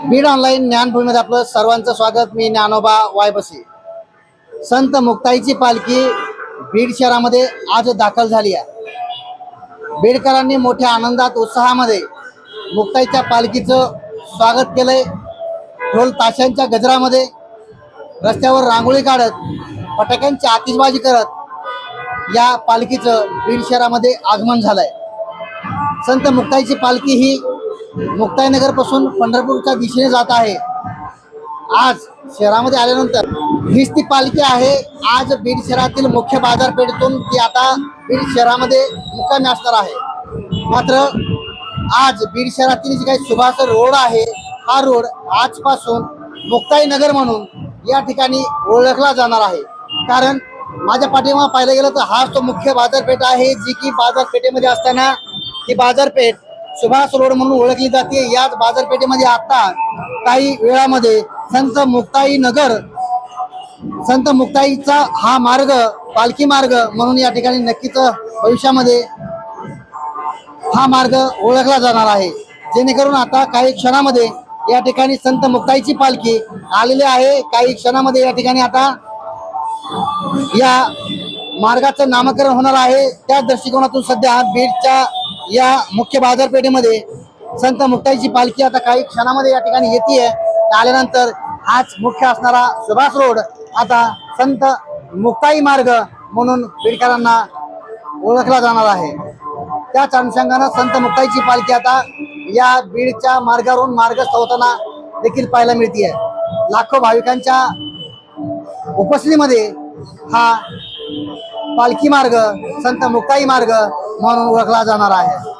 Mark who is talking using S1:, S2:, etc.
S1: Beed online ज्ञानभूमीमध्ये आपलं सर्वांचं स्वागत। मी ज्ञानोबा वायबसे। संत मुक्ताईची पालखी बीड शहरामध्ये आज दाखल झाली आहे। बीडकरांनी मोठ्या आनंदात उत्साहामध्ये मुक्ताईच्या पालखीचं स्वागत केलंय। ढोल ताशांच्या गजरामध्ये रस्त्यावर रांगोळी काढत फटाक्यांची आतिषबाजी करत या पालखीचं बीड शहरामध्ये आगमन झालंय। संत मुक्ताईची पालखी ही मुक्ताईनगर पासून पंढरपूरच्या दिशेने जात आहे। आज शहरामध्ये आल्यानंतर हीच ती पालखी आहे। आज बीड शहरातील मुख्य बाजारपेठेतून ती आता बीड शहरामध्ये मुक्कामी असणार आहे। मात्र आज बीड शहरातील जी काही सुभाष रोड आहे, हा रोड आजपासून मुक्ताईनगर म्हणून या ठिकाणी ओळखला जाणार आहे। कारण माझ्या पाठीमागे पाहिलं गेलं तर हाच तो मुख्य बाजारपेठ आहे, जी की बाजारपेठेमध्ये असताना ही बाजारपेठ सुभाष रोड म्हणून ओळखली जाते। याच बाजारपेठेमध्ये आता काही वेळामध्ये संत मुक्ताईचा हा मार्ग पालखी मार्ग म्हणून या ठिकाणी नक्कीच भविष्यामध्ये हा मार्ग ओळखला जाणार आहे। जेणेकरून आता काही क्षणामध्ये या ठिकाणी संत मुक्ताईची पालखी आलेली आहे। काही क्षणामध्ये या ठिकाणी आता या मार्गाचं नामकरण होणार आहे। त्या दृष्टिकोनातून सध्या बीडच्या या मुख्य बाजारपेठेमध्ये संत मुक्ताईची पालखी आता काही क्षणामध्ये या ठिकाणी येते। आल्यानंतर हाच मुख्य असणारा सुभाष रोड आता संत मुक्ताई मार्ग म्हणून बीडकरांना ओळखला जाणार आहे। त्याच अनुषंगानं संत मुक्ताईची पालखी आता या बीडच्या मार्गावरून मार्गस्थ होताना देखील पाहायला मिळते। लाखो भाविकांच्या उपस्थितीमध्ये हा पालखी मार्ग संत मुक्ताई मार्ग म्हणून ओळखला जाणार आहे।